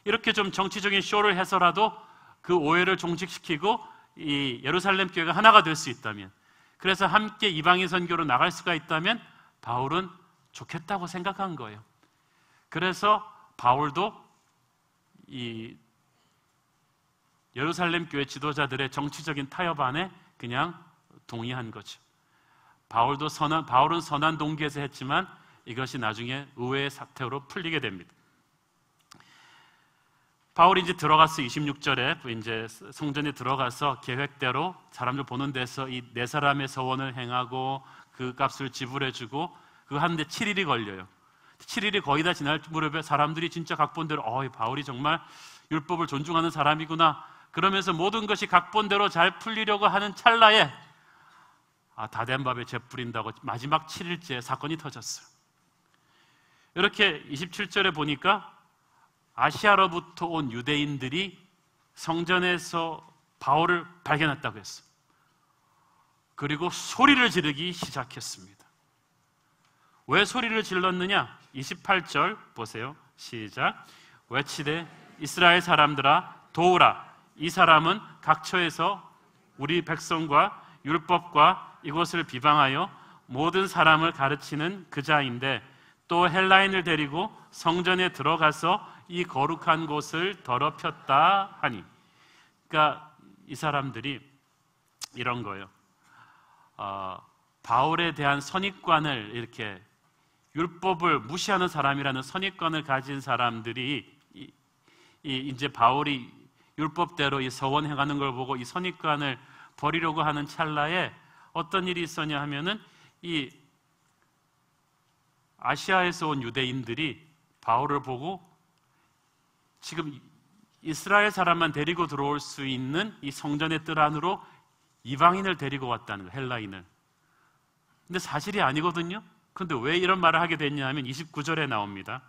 이렇게 좀 정치적인 쇼를 해서라도 그 오해를 종식시키고 이 예루살렘 교회가 하나가 될 수 있다면, 그래서 함께 이방인 선교로 나갈 수가 있다면 바울은 좋겠다고 생각한 거예요. 그래서 바울도 이 예루살렘 교회 지도자들의 정치적인 타협 안에 그냥 동의한 거죠. 바울은 선한 동기에서 했지만 이것이 나중에 의외의 사태로 풀리게 됩니다. 바울이 이제 들어가서 26절에 이제 성전에 들어가서 계획대로 사람들 보는 데서 이 네 사람의 서원을 행하고 그 값을 지불해주고 그거 하는데 7일이 걸려요. 7일이 거의 다 지날 무렵에 사람들이 진짜 각본대로 바울이 정말 율법을 존중하는 사람이구나 그러면서 모든 것이 각본대로 잘 풀리려고 하는 찰나에 다 된 밥에 재 뿌린다고 마지막 7일째 사건이 터졌어요. 이렇게 27절에 보니까 아시아로부터 온 유대인들이 성전에서 바울을 발견했다고 했어요. 그리고 소리를 지르기 시작했습니다. 왜 소리를 질렀느냐? 28절 보세요. 시작. 외치되 이스라엘 사람들아 도우라. 이 사람은 각처에서 우리 백성과 율법과 이곳을 비방하여 모든 사람을 가르치는 그자인데 또 헬라인을 데리고 성전에 들어가서 이 거룩한 곳을 더럽혔다 하니. 그러니까 이 사람들이 이런 거예요. 바울에 대한 선입관을 이렇게 율법을 무시하는 사람이라는 선입관을 가진 사람들이 이제 바울이 율법대로 이 서원 행하는 걸 보고 이 선입관을 버리려고 하는 찰나에 어떤 일이 있었냐 하면은 이 아시아에서 온 유대인들이 바울을 보고 지금 이스라엘 사람만 데리고 들어올 수 있는 이 성전의 뜰 안으로 이방인을 데리고 왔다는 거예요. 헬라인을. 근데 사실이 아니거든요. 그런데 왜 이런 말을 하게 됐냐 하면 29절에 나옵니다.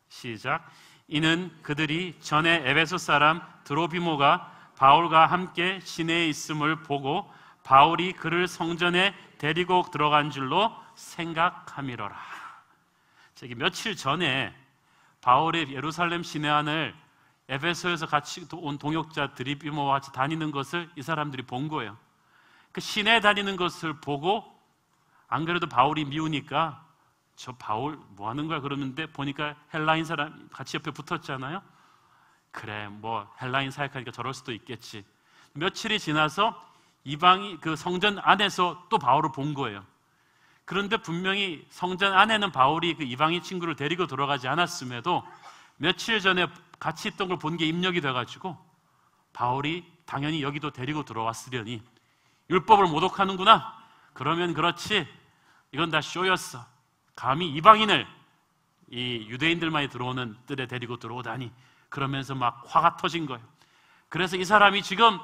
시작. 이는 그들이 전에 에베소 사람 드로비모가 바울과 함께 시내에 있음을 보고 바울이 그를 성전에 데리고 들어간 줄로 생각함이로라. 저기 며칠 전에 바울의 예루살렘 시내안을 에베소에서 같이 온 동역자 드로비모와 같이 다니는 것을 이 사람들이 본 거예요. 그 시내에 다니는 것을 보고 안 그래도 바울이 미우니까 저 바울 뭐 하는 거야 그러는데 보니까 헬라인 사람 같이 옆에 붙었잖아요. 그래 뭐 헬라인 사역하니까 저럴 수도 있겠지. 며칠이 지나서 이방이 그 성전 안에서 또 바울을 본 거예요. 그런데 분명히 성전 안에는 바울이 그 이방인 친구를 데리고 들어가지 않았음에도 며칠 전에 같이 있던 걸 본 게 입력이 돼가지고 바울이 당연히 여기도 데리고 들어왔으려니 율법을 모독하는구나. 그러면 그렇지 이건 다 쇼였어. 감히 이방인을 이 유대인들만이 들어오는 뜰에 데리고 들어오다니. 그러면서 막 화가 터진 거예요. 그래서 이 사람이 지금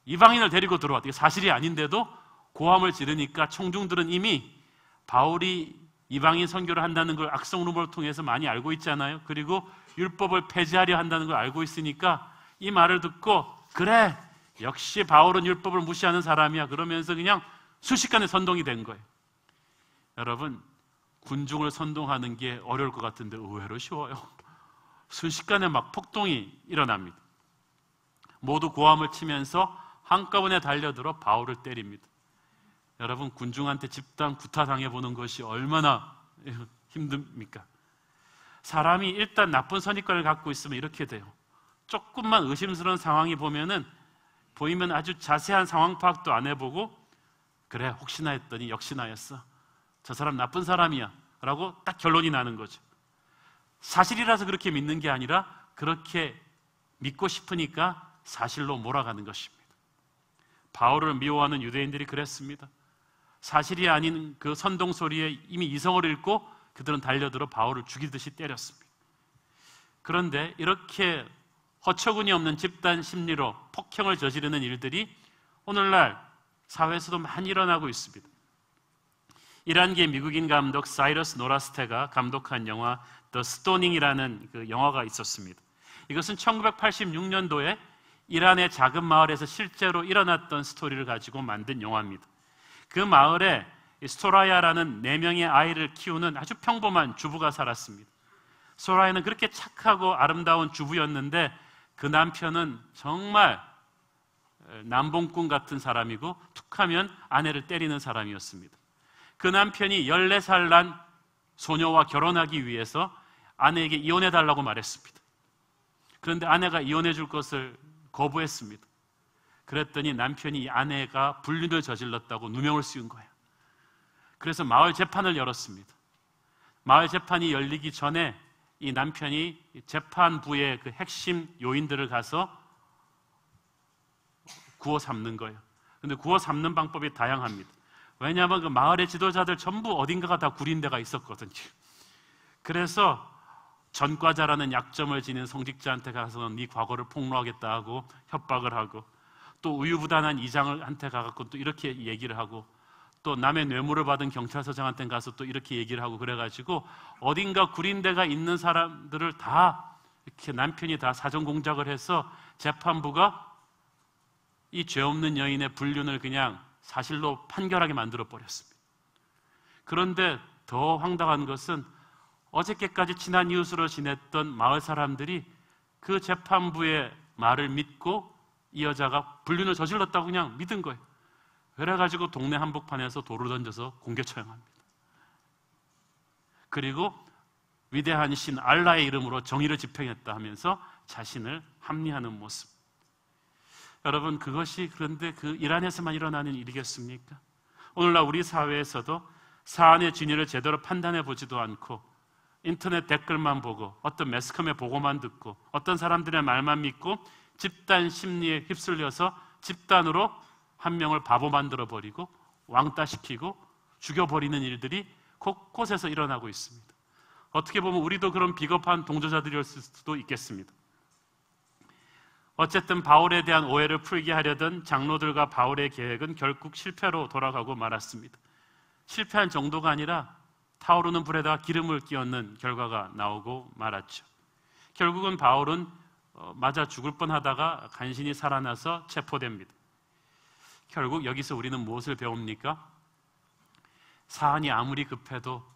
이방인을 데리고 들어왔다. 이게 사실이 아닌데도 고함을 지르니까 청중들은 이미 바울이 이방인 선교를 한다는 걸 악성 루머를 통해서 많이 알고 있잖아요. 그리고 율법을 폐지하려 한다는 걸 알고 있으니까 이 말을 듣고 그래 역시 바울은 율법을 무시하는 사람이야 그러면서 그냥 순식간에 선동이 된 거예요. 여러분 군중을 선동하는 게 어려울 것 같은데 의외로 쉬워요. 순식간에 막 폭동이 일어납니다. 모두 고함을 치면서 한꺼번에 달려들어 바울을 때립니다. 여러분 군중한테 집단 구타당해보는 것이 얼마나 힘듭니까? 사람이 일단 나쁜 선입관을 갖고 있으면 이렇게 돼요. 조금만 의심스러운 상황이 보이면 아주 자세한 상황 파악도 안 해보고 그래 혹시나 했더니 역시 나였어. 저 사람 나쁜 사람이야 라고 딱 결론이 나는 거죠. 사실이라서 그렇게 믿는 게 아니라 그렇게 믿고 싶으니까 사실로 몰아가는 것입니다. 바울을 미워하는 유대인들이 그랬습니다. 사실이 아닌 그 선동 소리에 이미 이성을 잃고 그들은 달려들어 바울을 죽이듯이 때렸습니다. 그런데 이렇게 허처구니 없는 집단 심리로 폭행을 저지르는 일들이 오늘날 사회에서도 많이 일어나고 있습니다. 이란계 미국인 감독 사이러스 노라스테가 감독한 영화 더 스토닝이라는 그 영화가 있었습니다. 이것은 1986년도에 이란의 작은 마을에서 실제로 일어났던 스토리를 가지고 만든 영화입니다. 그 마을에 스토라야라는 4명의 아이를 키우는 아주 평범한 주부가 살았습니다. 스토라야는 그렇게 착하고 아름다운 주부였는데 그 남편은 정말 남봉꾼 같은 사람이고 툭하면 아내를 때리는 사람이었습니다. 그 남편이 14살 난 소녀와 결혼하기 위해서 아내에게 이혼해달라고 말했습니다. 그런데 아내가 이혼해 줄 것을 거부했습니다. 그랬더니 남편이 이 아내가 불륜을 저질렀다고 누명을 씌운 거예요. 그래서 마을 재판을 열었습니다. 마을 재판이 열리기 전에 이 남편이 재판부의 그 핵심 요인들을 가서 구워 삶는 거예요. 근데 구워 삶는 방법이 다양합니다. 왜냐하면 그 마을의 지도자들 전부 어딘가가 다 구린 데가 있었거든요. 그래서 전과자라는 약점을 지닌 성직자한테 가서는 네 과거를 폭로하겠다 하고 협박을 하고, 또 우유부단한 이장한테 가갖고 또 이렇게 얘기를 하고, 또 남의 뇌물을 받은 경찰서장한테 가서 또 이렇게 얘기를 하고, 그래가지고 어딘가 구린 데가 있는 사람들을 다 이렇게 남편이 다 사전 공작을 해서 재판부가 이 죄 없는 여인의 불륜을 그냥 사실로 판결하게 만들어 버렸습니다. 그런데 더 황당한 것은 어저께까지 친한 이웃으로 지냈던 마을 사람들이 그 재판부의 말을 믿고 이 여자가 불륜을 저질렀다고 그냥 믿은 거예요. 그래가지고 동네 한복판에서 돌을 던져서 공개 처형합니다. 그리고 위대한 신 알라의 이름으로 정의를 집행했다 하면서 자신을 합리하는 모습. 여러분, 그것이 그런데 그 이란에서만 일어나는 일이겠습니까? 오늘날 우리 사회에서도 사안의 진위를 제대로 판단해 보지도 않고 인터넷 댓글만 보고 어떤 매스컴의 보고만 듣고 어떤 사람들의 말만 믿고 집단 심리에 휩쓸려서 집단으로 한 명을 바보 만들어 버리고 왕따시키고 죽여버리는 일들이 곳곳에서 일어나고 있습니다. 어떻게 보면 우리도 그런 비겁한 동조자들일 수도 있겠습니다. 어쨌든 바울에 대한 오해를 풀게 하려던 장로들과 바울의 계획은 결국 실패로 돌아가고 말았습니다. 실패한 정도가 아니라 타오르는 불에다가 기름을 끼얹는 결과가 나오고 말았죠. 결국은 바울은 맞아 죽을 뻔하다가 간신히 살아나서 체포됩니다. 결국 여기서 우리는 무엇을 배웁니까? 사안이 아무리 급해도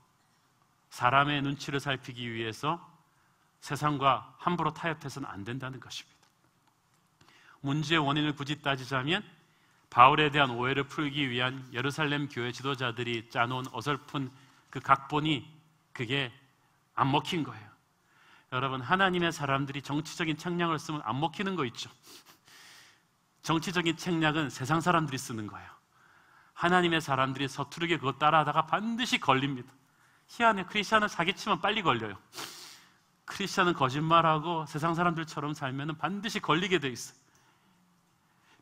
사람의 눈치를 살피기 위해서 세상과 함부로 타협해서는 안 된다는 것입니다. 문제의 원인을 굳이 따지자면 바울에 대한 오해를 풀기 위한 예루살렘 교회 지도자들이 짜놓은 어설픈 그 각본이 그게 안 먹힌 거예요. 여러분, 하나님의 사람들이 정치적인 책략을 쓰면 안 먹히는 거 있죠. 정치적인 책략은 세상 사람들이 쓰는 거예요. 하나님의 사람들이 서투르게 그거 따라하다가 반드시 걸립니다. 희한해. 크리스찬은 사기치면 빨리 걸려요. 크리스찬은 거짓말하고 세상 사람들처럼 살면 반드시 걸리게 돼 있어요.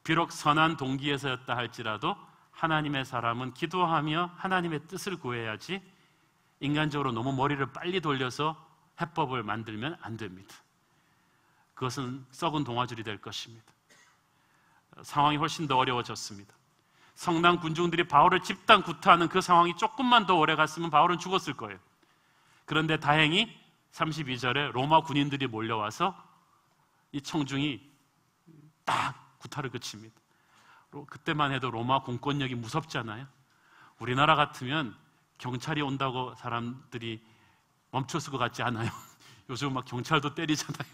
비록 선한 동기에서였다 할지라도 하나님의 사람은 기도하며 하나님의 뜻을 구해야지 인간적으로 너무 머리를 빨리 돌려서 해법을 만들면 안 됩니다. 그것은 썩은 동아줄이 될 것입니다. 상황이 훨씬 더 어려워졌습니다. 성난 군중들이 바울을 집단 구타하는 그 상황이 조금만 더 오래 갔으면 바울은 죽었을 거예요. 그런데 다행히 32절에 로마 군인들이 몰려와서 이 청중이 딱 구타를 그칩니다. 그때만 해도 로마 공권력이 무섭잖아요. 우리나라 같으면 경찰이 온다고 사람들이 멈췄을 것 같지 않아요? 요즘 막 경찰도 때리잖아요.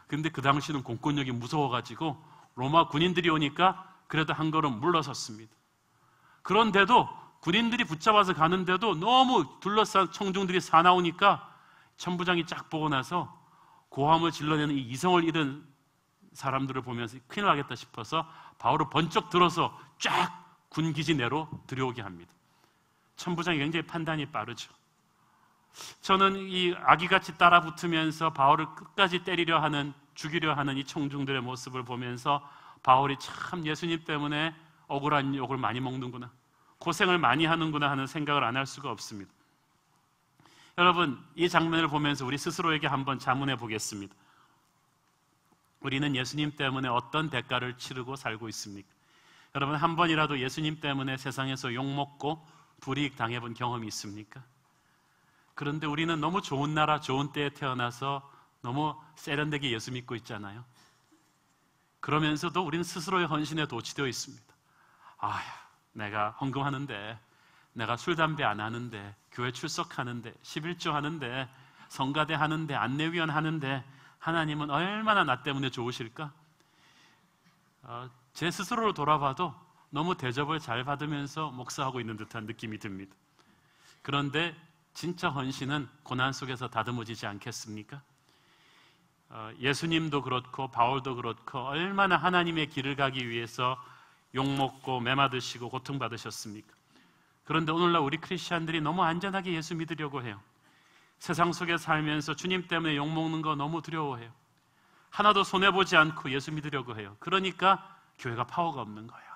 근데 그 당시는 공권력이 무서워가지고 로마 군인들이 오니까 그래도 한 걸음 물러섰습니다. 그런데도 군인들이 붙잡아서 가는데도 너무 둘러싼 청중들이 사나우니까 천부장이 쫙 보고 나서 고함을 질러내는 이 이성을 잃은 사람들을 보면서 큰일 나겠다 싶어서 바울을 번쩍 들어서 쫙 군기지 내로 들여오게 합니다. 천부장이 굉장히 판단이 빠르죠. 저는 이 아기같이 따라붙으면서 바울을 끝까지 때리려 하는, 죽이려 하는 이 청중들의 모습을 보면서 바울이 참 예수님 때문에 억울한 욕을 많이 먹는구나, 고생을 많이 하는구나 하는 생각을 안 할 수가 없습니다. 여러분, 이 장면을 보면서 우리 스스로에게 한번 자문해 보겠습니다. 우리는 예수님 때문에 어떤 대가를 치르고 살고 있습니까? 여러분, 한 번이라도 예수님 때문에 세상에서 욕먹고 불이익 당해본 경험이 있습니까? 그런데 우리는 너무 좋은 나라, 좋은 때에 태어나서 너무 세련되게 예수 믿고 있잖아요. 그러면서도 우리는 스스로의 헌신에 도취되어 있습니다. 내가 헌금하는데, 내가 술, 담배 안 하는데, 교회 출석하는데, 11조 하는데, 성가대 하는데, 안내위원 하는데 하나님은 얼마나 나 때문에 좋으실까? 제 스스로를 돌아봐도 너무 대접을 잘 받으면서 목사하고 있는 듯한 느낌이 듭니다. 그런데 진짜 헌신은 고난 속에서 다듬어지지 않겠습니까? 예수님도 그렇고 바울도 그렇고 얼마나 하나님의 길을 가기 위해서 욕먹고 매맞으시고 고통받으셨습니까? 그런데 오늘날 우리 크리스찬들이 너무 안전하게 예수 믿으려고 해요. 세상 속에 살면서 주님 때문에 욕먹는 거 너무 두려워해요. 하나도 손해보지 않고 예수 믿으려고 해요. 그러니까 교회가 파워가 없는 거예요.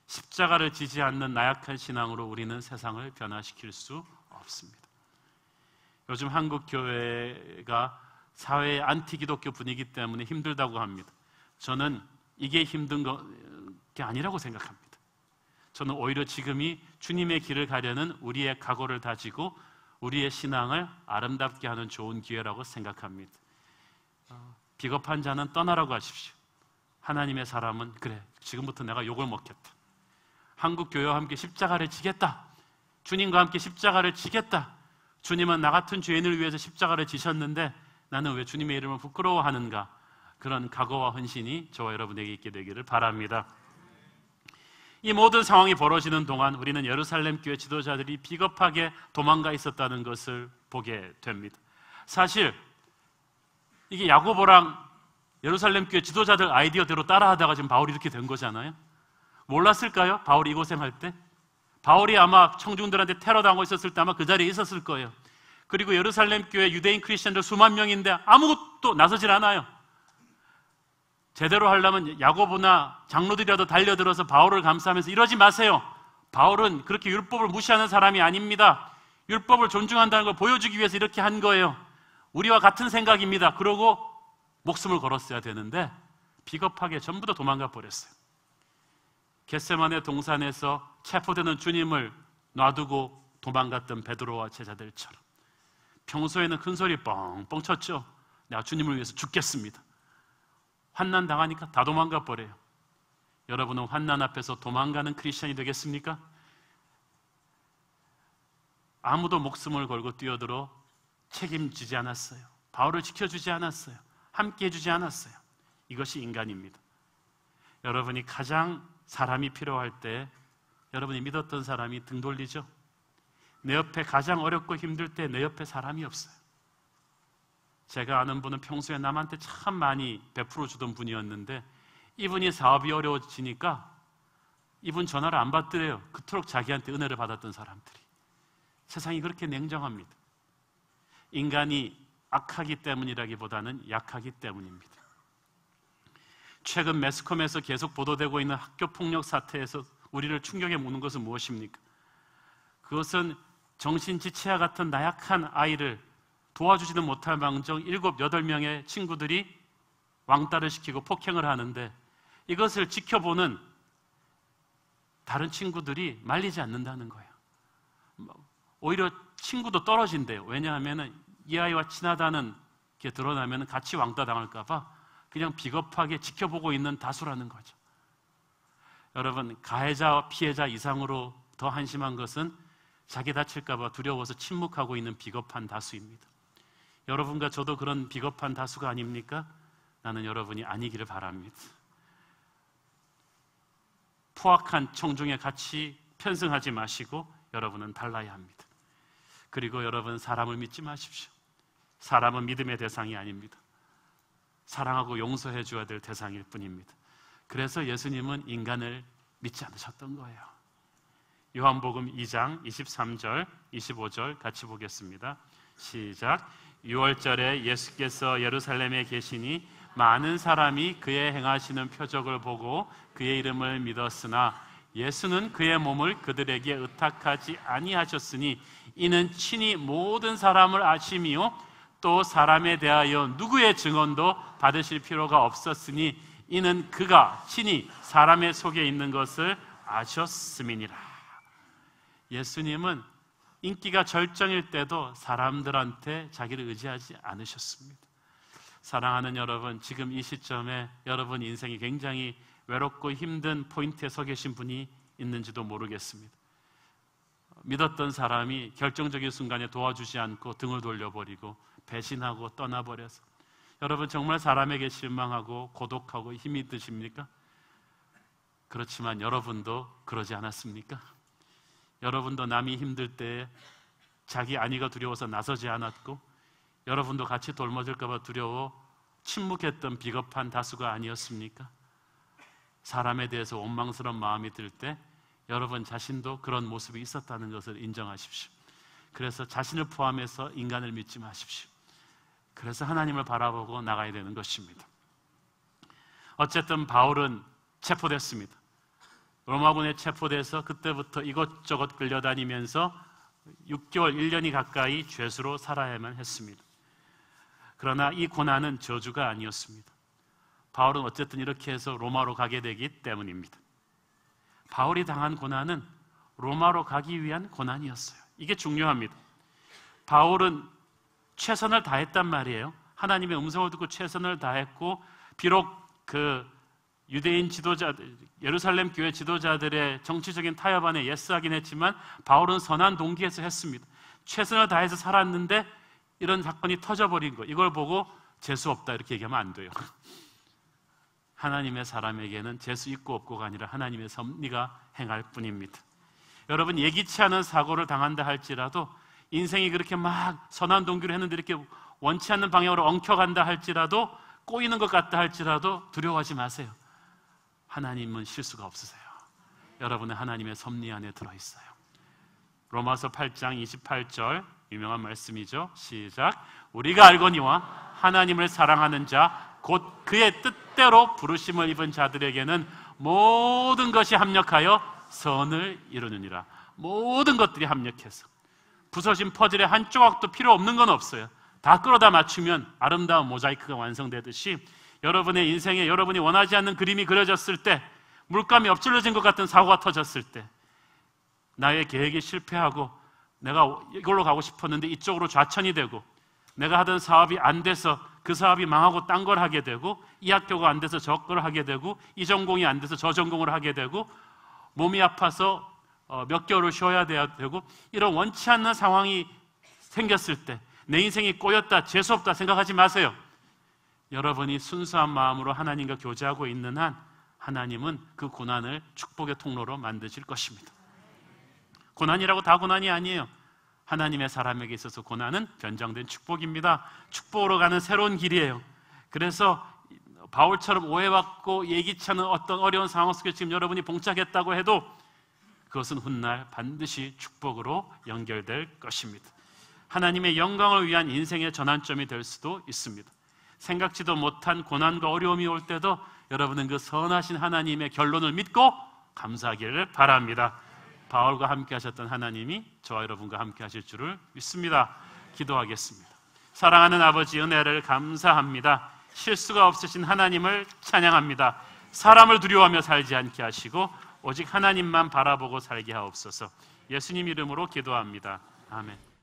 십자가를 지지 않는 나약한 신앙으로 우리는 세상을 변화시킬 수 없습니다. 요즘 한국 교회가 사회의 안티 기독교 분위기 때문에 힘들다고 합니다. 저는 이게 힘든 게 아니라고 생각합니다. 저는 오히려 지금이 주님의 길을 가려는 우리의 각오를 다지고 우리의 신앙을 아름답게 하는 좋은 기회라고 생각합니다. 비겁한 자는 떠나라고 하십시오. 하나님의 사람은 그래, 지금부터 내가 욕을 먹겠다. 한국 교회와 함께 십자가를 지겠다. 주님과 함께 십자가를 지겠다. 주님은 나 같은 죄인을 위해서 십자가를 지셨는데 나는 왜 주님의 이름을 부끄러워하는가? 그런 각오와 헌신이 저와 여러분에게 있게 되기를 바랍니다. 이 모든 상황이 벌어지는 동안 우리는 예루살렘 교회 지도자들이 비겁하게 도망가 있었다는 것을 보게 됩니다. 사실 이게 야고보랑 예루살렘 교회 지도자들 아이디어대로 따라하다가 지금 바울이 이렇게 된 거잖아요. 몰랐을까요? 바울이 이 고생할 때? 바울이 아마 청중들한테 테러 당하고 있었을 때 아마 그 자리에 있었을 거예요. 그리고 예루살렘 교회 유대인 크리스천들 수만 명인데 아무것도 나서질 않아요. 제대로 하려면 야고보나 장로들이라도 달려들어서 바울을 감싸면서 이러지 마세요. 바울은 그렇게 율법을 무시하는 사람이 아닙니다. 율법을 존중한다는 걸 보여주기 위해서 이렇게 한 거예요. 우리와 같은 생각입니다. 그러고 목숨을 걸었어야 되는데 비겁하게 전부 다 도망가 버렸어요. 겟세마네 동산에서 체포되는 주님을 놔두고 도망갔던 베드로와 제자들처럼 평소에는 큰 소리 뻥뻥 쳤죠. 내가 주님을 위해서 죽겠습니다. 환난 당하니까 다 도망가 버려요. 여러분은 환난 앞에서 도망가는 크리스천이 되겠습니까? 아무도 목숨을 걸고 뛰어들어 책임지지 않았어요. 바울을 지켜주지 않았어요. 함께 해주지 않았어요. 이것이 인간입니다. 여러분이 가장 사람이 필요할 때 여러분이 믿었던 사람이 등 돌리죠. 내 옆에 가장 어렵고 힘들 때 내 옆에 사람이 없어요. 제가 아는 분은 평소에 남한테 참 많이 베풀어 주던 분이었는데 이분이 사업이 어려워지니까 이분 전화를 안 받더래요. 그토록 자기한테 은혜를 받았던 사람들이. 세상이 그렇게 냉정합니다. 인간이 악하기 때문이라기보다는 약하기 때문입니다. 최근 매스컴에서 계속 보도되고 있는 학교폭력 사태에서 우리를 충격에 모는 것은 무엇입니까? 그것은 정신지체와 같은 나약한 아이를 도와주지는 못할 망정 7, 8명의 친구들이 왕따를 시키고 폭행을 하는데 이것을 지켜보는 다른 친구들이 말리지 않는다는 거예요. 오히려 친구도 떨어진대요. 왜냐하면 이 아이와 친하다는 게 드러나면 같이 왕따 당할까 봐 그냥 비겁하게 지켜보고 있는 다수라는 거죠. 여러분, 가해자와 피해자 이상으로 더 한심한 것은 자기 다칠까 봐 두려워서 침묵하고 있는 비겁한 다수입니다. 여러분과 저도 그런 비겁한 다수가 아닙니까? 나는 여러분이 아니기를 바랍니다. 포악한 청중에 같이 편승하지 마시고 여러분은 달라야 합니다. 그리고 여러분, 사람을 믿지 마십시오. 사람은 믿음의 대상이 아닙니다. 사랑하고 용서해 줘야 될 대상일 뿐입니다. 그래서 예수님은 인간을 믿지 않으셨던 거예요. 요한복음 2장 23절, 25절 같이 보겠습니다. 시작. 6월절에 예수께서 예루살렘에 계시니 많은 사람이 그의 행하시는 표적을 보고 그의 이름을 믿었으나 예수는 그의 몸을 그들에게 의탁하지 아니하셨으니 이는 친히 모든 사람을 아심이요 또 사람에 대하여 누구의 증언도 받으실 필요가 없었으니 이는 그가 친히 사람의 속에 있는 것을 아셨음이니라. 예수님은 인기가 절정일 때도 사람들한테 자기를 의지하지 않으셨습니다. 사랑하는 여러분, 지금 이 시점에 여러분 인생이 굉장히 외롭고 힘든 포인트에 서 계신 분이 있는지도 모르겠습니다. 믿었던 사람이 결정적인 순간에 도와주지 않고 등을 돌려버리고 배신하고 떠나버려서 여러분 정말 사람에게 실망하고 고독하고 힘이 드십니까? 그렇지만 여러분도 그러지 않았습니까? 여러분도 남이 힘들 때 자기 안위가 두려워서 나서지 않았고 여러분도 같이 돌아질까 봐 두려워 침묵했던 비겁한 다수가 아니었습니까? 사람에 대해서 원망스러운 마음이 들 때 여러분 자신도 그런 모습이 있었다는 것을 인정하십시오. 그래서 자신을 포함해서 인간을 믿지 마십시오. 그래서 하나님을 바라보고 나가야 되는 것입니다. 어쨌든 바울은 체포됐습니다. 로마군에 체포돼서 그때부터 이것저것 끌려다니면서 6개월, 1년이 가까이 죄수로 살아야만 했습니다. 그러나 이 고난은 저주가 아니었습니다. 바울은 어쨌든 이렇게 해서 로마로 가게 되기 때문입니다. 바울이 당한 고난은 로마로 가기 위한 고난이었어요. 이게 중요합니다. 바울은 최선을 다했단 말이에요. 하나님의 음성을 듣고 최선을 다했고, 비록 그 유대인 지도자들, 예루살렘 교회 지도자들의 정치적인 타협 안에 예스하긴 했지만 바울은 선한 동기에서 했습니다. 최선을 다해서 살았는데 이런 사건이 터져버린 거, 이걸 보고 재수 없다 이렇게 얘기하면 안 돼요. 하나님의 사람에게는 재수 있고 없고가 아니라 하나님의 섭리가 행할 뿐입니다. 여러분, 예기치 않은 사고를 당한다 할지라도, 인생이 그렇게 막 선한 동기로 했는데 이렇게 원치 않는 방향으로 엉켜간다 할지라도, 꼬이는 것 같다 할지라도 두려워하지 마세요. 하나님은 실수가 없으세요. 여러분은 하나님의 섭리 안에 들어있어요. 로마서 8장 28절 유명한 말씀이죠. 시작. 우리가 알거니와 하나님을 사랑하는 자 곧 그의 뜻대로 부르심을 입은 자들에게는 모든 것이 합력하여 선을 이루느니라. 모든 것들이 합력해서 부서진 퍼즐의 한 조각도 필요 없는 건 없어요. 다 끌어다 맞추면 아름다운 모자이크가 완성되듯이 여러분의 인생에 여러분이 원하지 않는 그림이 그려졌을 때, 물감이 엎질러진 것 같은 사고가 터졌을 때, 나의 계획이 실패하고 내가 이걸로 가고 싶었는데 이쪽으로 좌천이 되고, 내가 하던 사업이 안 돼서 그 사업이 망하고 딴 걸 하게 되고, 이 학교가 안 돼서 저 걸 하게 되고, 이 전공이 안 돼서 저 전공을 하게 되고, 몸이 아파서 몇 개월을 쉬어야 되고, 이런 원치 않는 상황이 생겼을 때 내 인생이 꼬였다, 재수없다 생각하지 마세요. 여러분이 순수한 마음으로 하나님과 교제하고 있는 한 하나님은 그 고난을 축복의 통로로 만드실 것입니다. 고난이라고 다 고난이 아니에요. 하나님의 사람에게 있어서 고난은 변장된 축복입니다. 축복으로 가는 새로운 길이에요. 그래서 바울처럼 오해받고 예기치 않은 어떤 어려운 상황 속에 지금 여러분이 봉착했다고 해도 그것은 훗날 반드시 축복으로 연결될 것입니다. 하나님의 영광을 위한 인생의 전환점이 될 수도 있습니다. 생각지도 못한 고난과 어려움이 올 때도 여러분은 그 선하신 하나님의 결론을 믿고 감사하기를 바랍니다. 바울과 함께 하셨던 하나님이 저와 여러분과 함께 하실 줄을 믿습니다. 기도하겠습니다. 사랑하는 아버지, 은혜를 감사합니다. 실수가 없으신 하나님을 찬양합니다. 사람을 두려워하며 살지 않게 하시고 오직 하나님만 바라보고 살게 하옵소서. 예수님 이름으로 기도합니다. 아멘.